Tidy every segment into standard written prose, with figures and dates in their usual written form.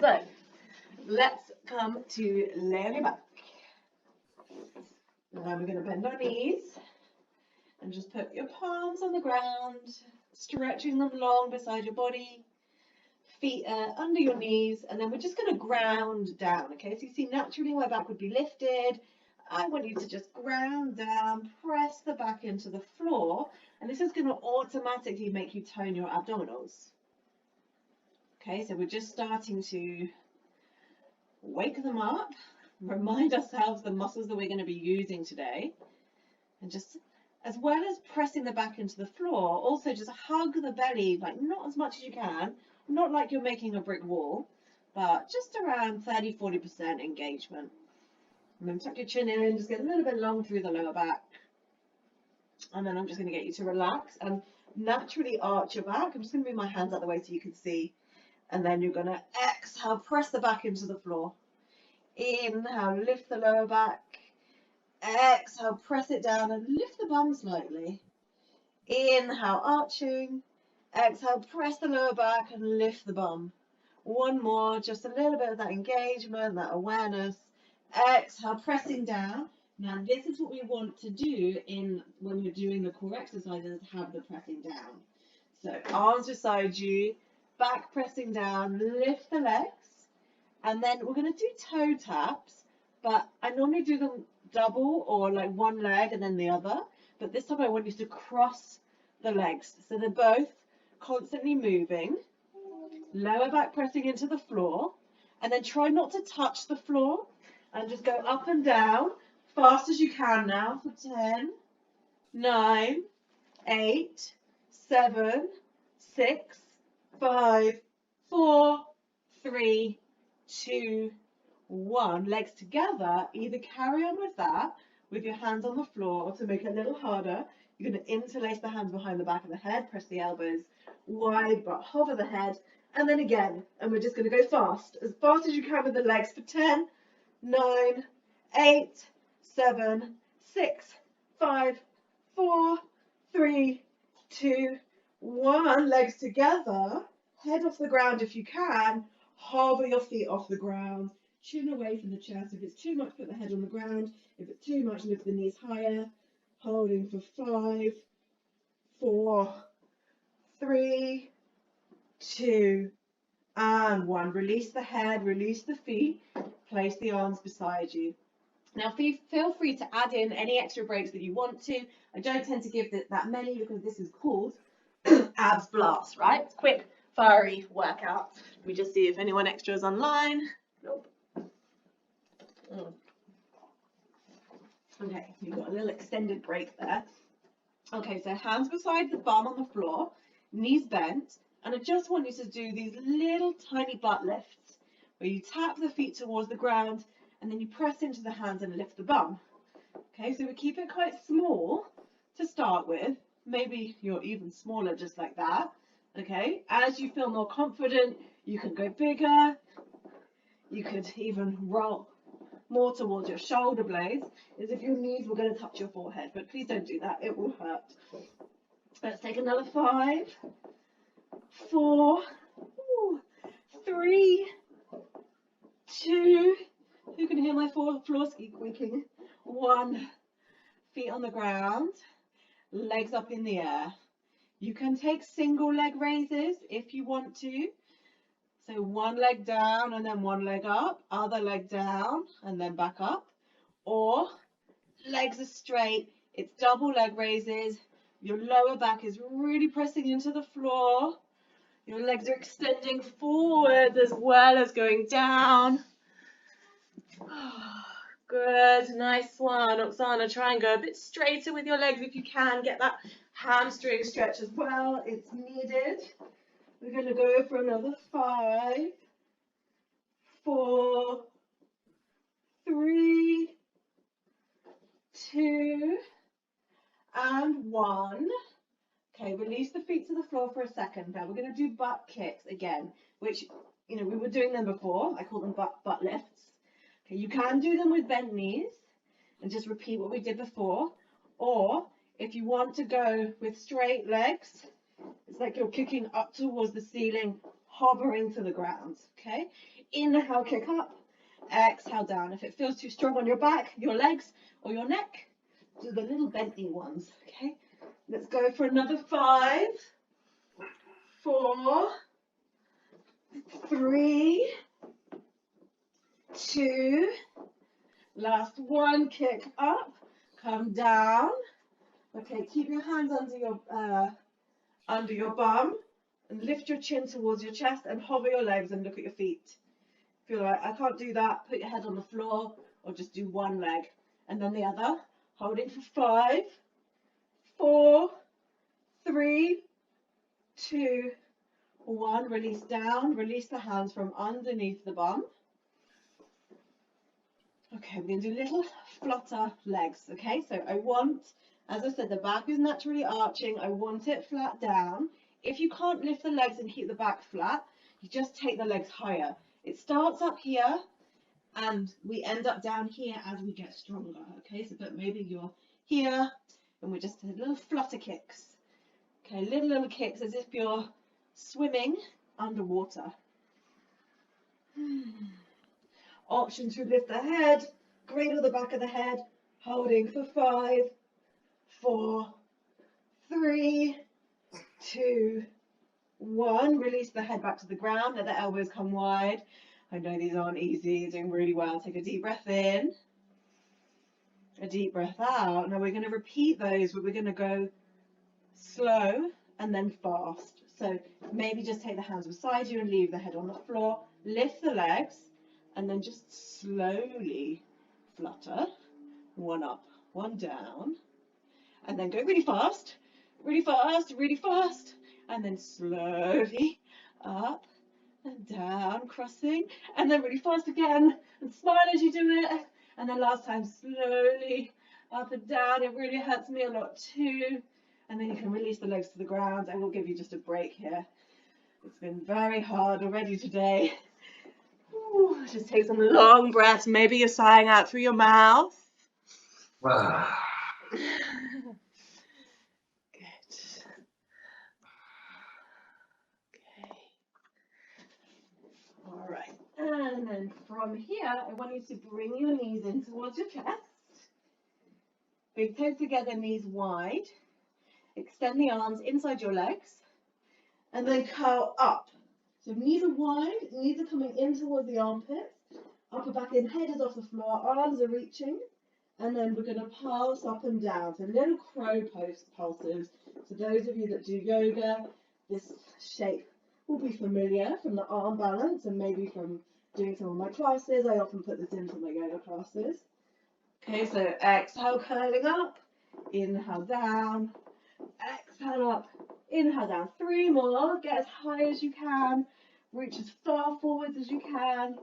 So let's come to lay on your back. Now we're going to bend our knees and just put your palms on the ground, stretching them long beside your body. Feet are under your knees, and then we're just going to ground down. Okay, so you see naturally my back would be lifted. I want you to just ground down, press the back into the floor, and this is going to automatically make you tone your abdominals. Okay, so we're just starting to wake them up, remind ourselves the muscles that we're going to be using today, and just as well as pressing the back into the floor, also just hug the belly, like not as much as you can, not like you're making a brick wall, but just around 30-40% engagement. And then tuck your chin in, just get a little bit long through the lower back. And then I'm just going to get you to relax and naturally arch your back. I'm just going to move my hands out the way so you can see. And then you're going to exhale, press the back into the floor. Inhale, lift the lower back. Exhale, press it down and lift the bum slightly. Inhale, arching. Exhale, press the lower back and lift the bum. One more, just a little bit of that engagement, that awareness. Exhale, pressing down. Now this is what we want to do when we're doing the core exercises, have the pressing down. So arms beside you, back pressing down, lift the legs. And then we're going to do toe taps, but I normally do them double or like one leg and then the other. But this time I want you to cross the legs. So they're both constantly moving. Lower back pressing into the floor. And then try not to touch the floor. And just go up and down fast as you can now for 10, 9, 8, 7, 6, 5, 4, 3, 2, 1. Legs together. Either carry on with that with your hands on the floor, or to make it a little harder, you're going to interlace the hands behind the back of the head, press the elbows wide, but hover the head, and then again. And we're just going to go fast as you can with the legs for 10, 9, 8, 7, 6, 5, 4, 3, 2, 1. Legs together. Head off the ground if you can. Hover your feet off the ground. Chin away from the chest. If it's too much, put the head on the ground. If it's too much, lift the knees higher. Holding for 5, 4, 3, 2, and 1. Release the head, release the feet. Place the arms beside you. Now feel free to add in any extra breaks that you want to. I don't tend to give that many because this is called abs blast, right? It's quick, fiery workout. Let me just see if anyone extra is online. Nope. Okay, you've got a little extended break there. Okay, so hands beside the bum on the floor, knees bent, and I just want you to do these little tiny butt lifts where you tap the feet towards the ground and then you press into the hands and lift the bum. Okay, so we keep it quite small to start with. Maybe you're even smaller just like that. Okay, as you feel more confident, you can go bigger. You could even roll more towards your shoulder blades, as if your knees were going to touch your forehead, but please don't do that, it will hurt. Let's take another 5, 4, 3, 2, who can hear my floor squeaking? 1, feet on the ground, legs up in the air. You can take single leg raises if you want to. So one leg down and then one leg up, other leg down and then back up. Or legs are straight, it's double leg raises. Your lower back is really pressing into the floor. Your legs are extending forward as well as going down. Good, nice one. Oksana, try and go a bit straighter with your legs if you can. Get that hamstring stretch as well. It's needed. We're going to go for another 5, 4, 3, 2, and 1. Okay, release the feet to the floor for a second. Now we're going to do butt kicks again, which, we were doing them before. I call them butt lifts. Okay, you can do them with bent knees and just repeat what we did before. Or if you want to go with straight legs, it's like you're kicking up towards the ceiling, hovering to the ground, okay? Inhale, kick up, exhale, down. If it feels too strong on your back, your legs, or your neck, do the little bendy ones, okay? Let's go for another 5, 4, 3, 2, last one, kick up, come down. Okay, keep your hands under your bum and lift your chin towards your chest and hover your legs and look at your feet. If you're like, I can't do that, put your head on the floor or just do one leg and then the other. Holding for 5, 4, 3, 2, 1. Release down, release the hands from underneath the bum. Okay, we're going to do little flutter legs, okay? So I want, as I said, the back is naturally arching. I want it flat down. If you can't lift the legs and keep the back flat, you just take the legs higher. It starts up here and we end up down here as we get stronger, okay? So but maybe you're here and we're just little flutter kicks. Okay, little kicks as if you're swimming underwater. Option to lift the head, cradle the back of the head, holding for 5, 4, 3, 2, 1. Release the head back to the ground, let the elbows come wide. I know these aren't easy, you're doing really well. Take a deep breath in, a deep breath out. Now we're going to repeat those, but we're going to go slow and then fast. So maybe just take the hands beside you and leave the head on the floor. Lift the legs and then just slowly flutter. 1 up, 1 down. And then go really fast, really fast, really fast. And then slowly up and down, crossing. And then really fast again. And smile as you do it. And then last time, slowly up and down. It really hurts me a lot too. And then you can release the legs to the ground. I will give you just a break here. It's been very hard already today. Ooh, just take some long breaths. Maybe you're sighing out through your mouth. Wow. Good. Okay. All right. And then from here, I want you to bring your knees in towards your chest. Big toes together, knees wide. Extend the arms inside your legs. And then curl up. So knees are wide, knees are coming in towards the armpits. Upper back in, head is off the floor, arms are reaching. And then we're going to pulse up and down. So little crow pulses. So those of you that do yoga, this shape will be familiar from the arm balance and maybe from doing some of my classes. I often put this into my yoga classes. Okay, so exhale, curling up. Inhale, down. Exhale up. Inhale, down. 3 more. Get as high as you can. Reach as far forwards as you can.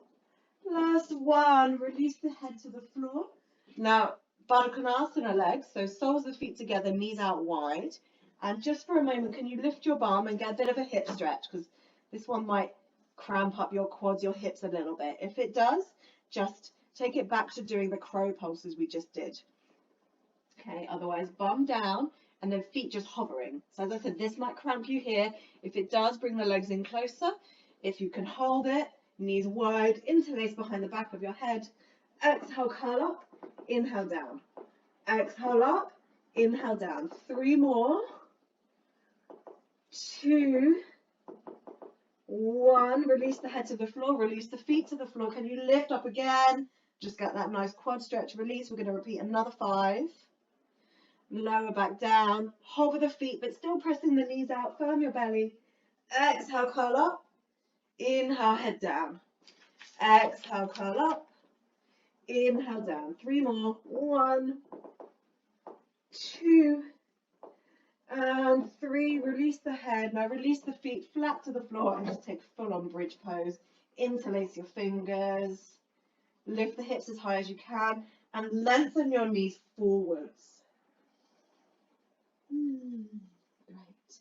Last 1. Release the head to the floor. Now, Baddha Konasana legs, so soles of the feet together, knees out wide. And just for a moment, can you lift your bum and get a bit of a hip stretch? Because this one might cramp up your quads, your hips a little bit. If it does, just take it back to doing the crow pulses we just did. Okay, otherwise bum down and then feet just hovering. So as I said, this might cramp you here. If it does, bring the legs in closer. If you can hold it, knees wide, interlace behind the back of your head. Exhale, curl up. Inhale, down. Exhale up. Inhale, down. 3 more. 2, 1. Release the head to the floor. Release the feet to the floor. Can you lift up again? Just get that nice quad stretch release. We're going to repeat another 5. Lower back down. Hover the feet, but still pressing the knees out. Firm your belly. Exhale, curl up. Inhale, head down. Exhale, curl up. Inhale, down. 3 more. 1, 2, and 3. Release the head. Now release the feet flat to the floor and just take full-on bridge pose. Interlace your fingers. Lift the hips as high as you can and lengthen your knees forwards. Great.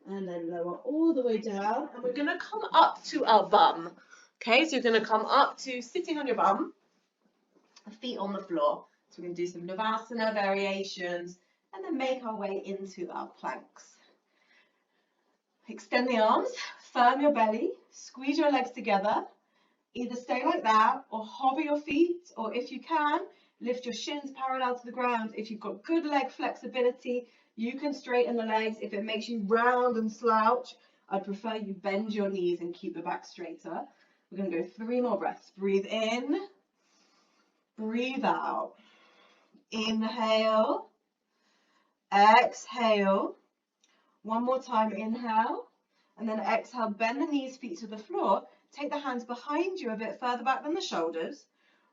And then lower all the way down. And we're going to come up to our bum. Okay, so you're going to come up to sitting on your bum. Feet on the floor. So we're going to do some Navasana variations and then make our way into our planks. Extend the arms, firm your belly, Squeeze your legs together. Either stay like that or hover your feet, or if you can, lift your shins parallel to the ground. If you've got good leg flexibility, you can straighten the legs. If it makes you round and slouch, I'd prefer you bend your knees and keep the back straighter. We're going to go 3 more breaths. Breathe in, breathe out. Inhale, exhale. One more time, inhale, and then exhale, bend the knees, feet to the floor. Take the hands behind you a bit further back than the shoulders.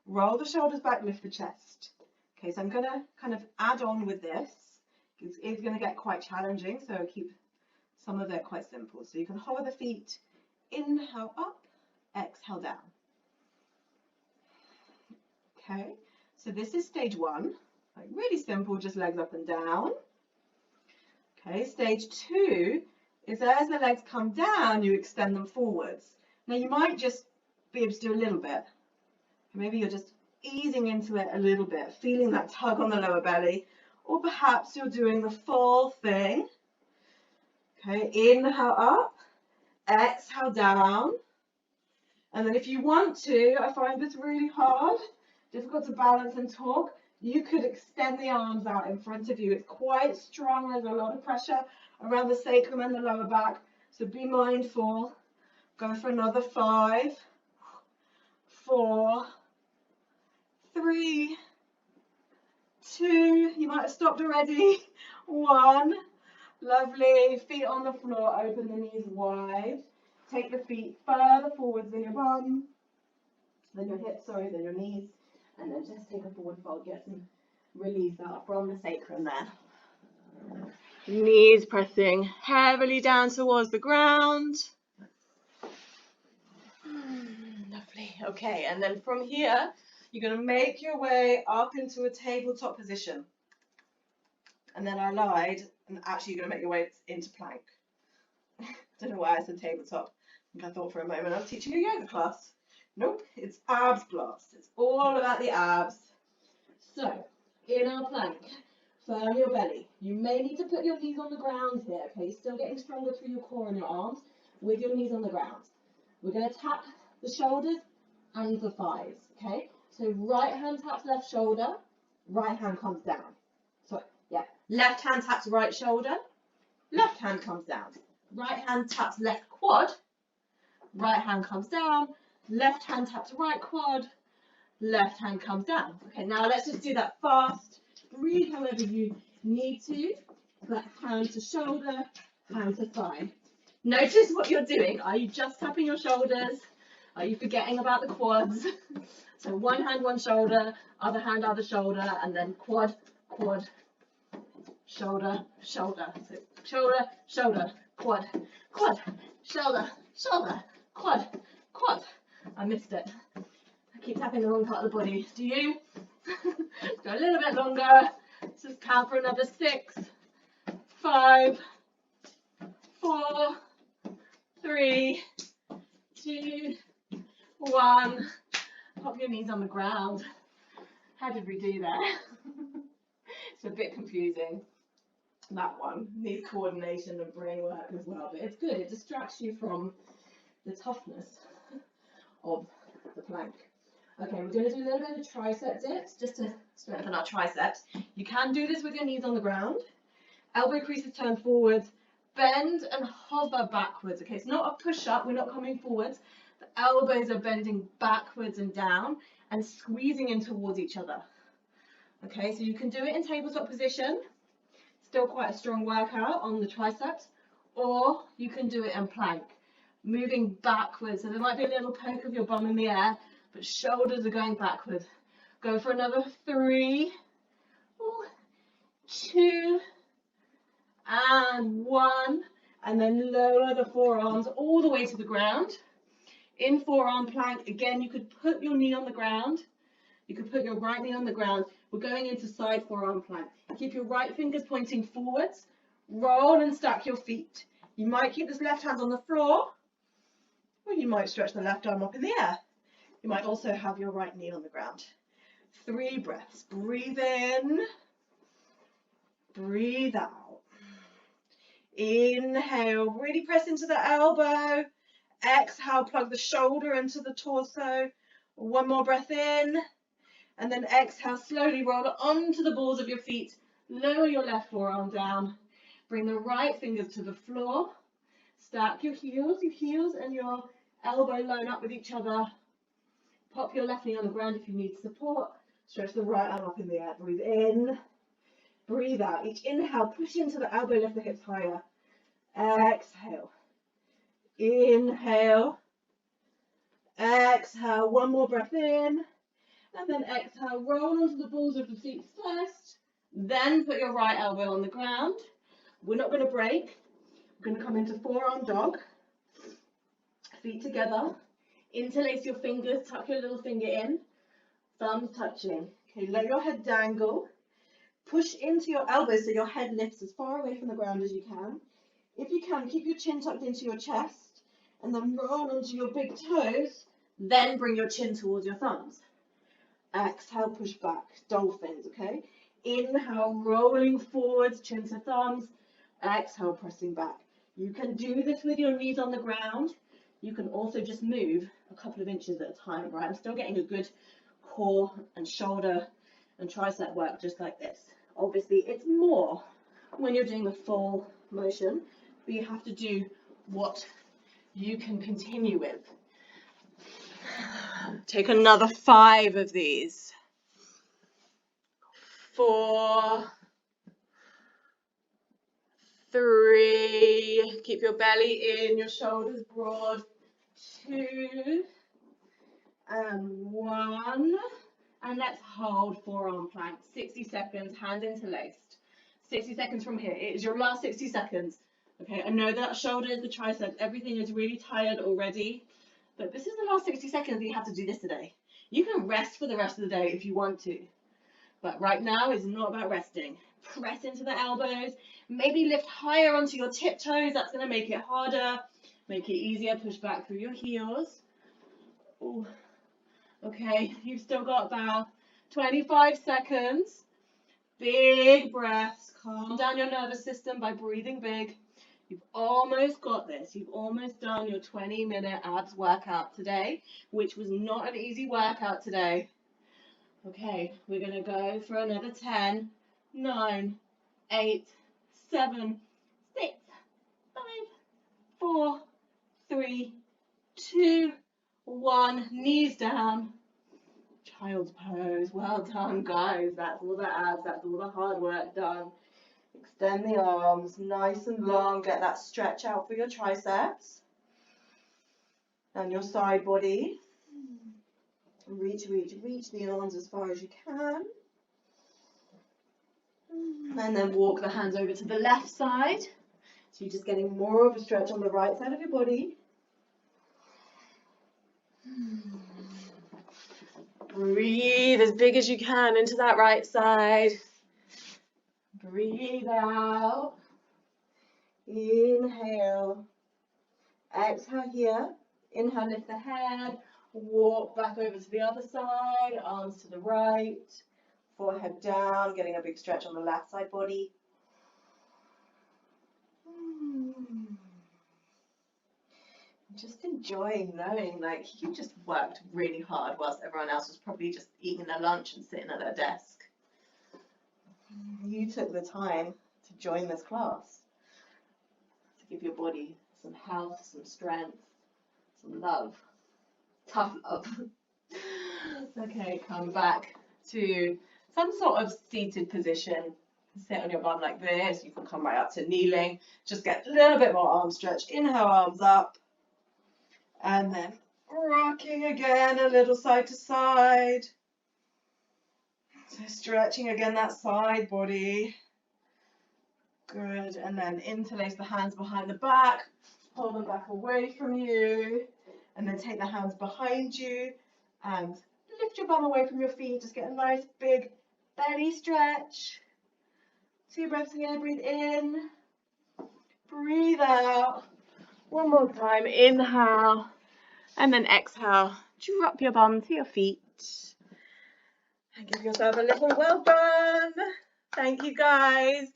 Roll the shoulders back, lift the chest. Okay, so I'm going to kind of add on with this. It's going to get quite challenging, so keep some of it quite simple. So you can hover the feet, inhale up, exhale down. Okay, so this is stage 1. Like really simple, just legs up and down. Okay, stage 2 is as the legs come down, you extend them forwards. Now you might just be able to do a little bit. Maybe you're just easing into it a little bit, feeling that tug on the lower belly, or perhaps you're doing the full thing. Okay, inhale up, exhale down. And then if you want to, I find this really hard, difficult to balance and talk, you could extend the arms out in front of you. It's quite strong, there's a lot of pressure around the sacrum and the lower back, so be mindful. Go for another 5, 4, 3, 2, you might have stopped already, 1, lovely, feet on the floor, open the knees wide, take the feet further forwards than your bum, then your hips, sorry, then your knees, and then just take a forward fold, get some release out from the sacrum there. Knees pressing heavily down towards the ground. Lovely. Okay, and then from here, you're going to make your way up into a tabletop position. And then I lied, and actually you're going to make your way into plank. Don't know why I said tabletop. I thought for a moment I was teaching a yoga class. Nope, it's abs class. It's all about the abs. So, in our plank, firm your belly. You may need to put your knees on the ground here, okay? Still getting stronger through your core and your arms with your knees on the ground. We're going to tap the shoulders and the thighs, okay? So right hand taps left shoulder, right hand comes down. Sorry, yeah. Left hand taps right shoulder, left hand comes down. Right hand taps left quad, right hand comes down. Left hand taps right quad, left hand comes down. Okay, now let's just do that fast. Breathe however you need to. But hand to shoulder, hand to thigh. Notice what you're doing. Are you just tapping your shoulders? Are you forgetting about the quads? So one hand, one shoulder, other hand, other shoulder, and then quad, quad, shoulder, shoulder. So shoulder, shoulder, quad, quad, shoulder, shoulder, quad, quad. I missed it. I keep tapping the wrong part of the body. Do you? Go a little bit longer. Let's just count for another 6, 5, 4, 3, 2, 1. Pop your knees on the ground. How did we do there? It's a bit confusing. That one needs coordination and brain work as well, but it's good. It distracts you from the toughness of the plank. Okay, we're going to do a little bit of tricep dips just to strengthen our triceps. You can do this with your knees on the ground. Elbow creases turn forwards. Bend and hover backwards. Okay, it's not a push-up. We're not coming forwards. The elbows are bending backwards and down and squeezing in towards each other. Okay, so you can do it in tabletop position. Still quite a strong workout on the triceps. Or you can do it in plank, moving backwards. So there might be a little poke of your bum in the air, but shoulders are going backwards. Go for another 3, 2, and 1. And then lower the forearms all the way to the ground. In forearm plank, again, you could put your knee on the ground. You could put your right knee on the ground. We're going into side forearm plank. Keep your right fingers pointing forwards. Roll and stack your feet. You might keep this left hand on the floor, or you might stretch the left arm up in the air. You might also have your right knee on the ground. 3 breaths. Breathe in. Breathe out. Inhale. Really press into the elbow. Exhale, plug the shoulder into the torso. One more breath in. And then exhale, slowly roll it onto the balls of your feet. Lower your left forearm down. Bring the right fingers to the floor. Stack your heels and your elbow line up with each other. Pop your left knee on the ground if you need support. Stretch the right arm up in the air. Breathe in. Breathe out. Each inhale, push into the elbow, lift the hips higher. Exhale. Inhale. Exhale. One more breath in. And then exhale, roll onto the balls of the feet first. Then put your right elbow on the ground. We're not going to break. We're going to come into forearm dog. Feet together. Interlace your fingers, tuck your little finger in. Thumbs touching. Okay, let your head dangle. Push into your elbows so your head lifts as far away from the ground as you can. If you can, keep your chin tucked into your chest. And then roll onto your big toes. Then bring your chin towards your thumbs. Exhale, push back, dolphins, okay? Inhale, rolling forwards, chin to thumbs. Exhale, pressing back. You can do this with your knees on the ground. You can also just move a couple of inches at a time, right? I'm still getting a good core and shoulder and tricep work just like this. Obviously, it's more when you're doing the full motion, but you have to do what you can continue with. Take another 5 of these. 4, 3, keep your belly in, your shoulders broad. 2, and 1. And let's hold forearm plank. 60 seconds, hands interlaced. 60 seconds from here. It is your last 60 seconds. Okay, I know that shoulders, the triceps, everything is really tired already. But this is the last 60 seconds that you have to do this today. You can rest for the rest of the day if you want to. But right now it's not about resting. Press into the elbows. Maybe lift higher onto your tiptoes. That's going to make it harder. Make it easier. Push back through your heels. Ooh. Okay, you've still got about 25 seconds. Big breaths. Calm down your nervous system by breathing big. You've almost got this. You've almost done your 20-minute abs workout today, which was not an easy workout today. Okay, we're going to go for another 10, 9, 8, 7, 6, 5, 4, 3, 2, 1. Knees down. Child's pose. Well done, guys. That's all the abs. That's all the hard work done. Extend the arms nice and long. Get that stretch out for your triceps and your side body. Reach the arms as far as you can. And then walk the hands over to the left side. So you're just getting more of a stretch on the right side of your body. Breathe as big as you can into that right side. Breathe out. Inhale. Exhale here. Inhale, lift the head. Walk back over to the other side. Arms to the right. Forehead down. Getting a big stretch on the left side body. Just enjoying knowing like you just worked really hard whilst everyone else was probably just eating their lunch and sitting at their desk. You took the time to join this class, to give your body some health, some strength, some love, tough love. Okay, come back to some sort of seated position. Sit on your bum like this. You can come right up to kneeling. Just get a little bit more arm stretch. Inhale, arms up. And then rocking again, a little side to side. So stretching again that side body. Good. And then interlace the hands behind the back. Pull them back away from you. And then take the hands behind you. And lift your bum away from your feet. Just get a nice big belly stretch. 2 breaths again. Breathe in. Breathe out. One more time. Inhale. And then exhale. Drop your bum to your feet. And give yourself a little well done. Thank you, guys.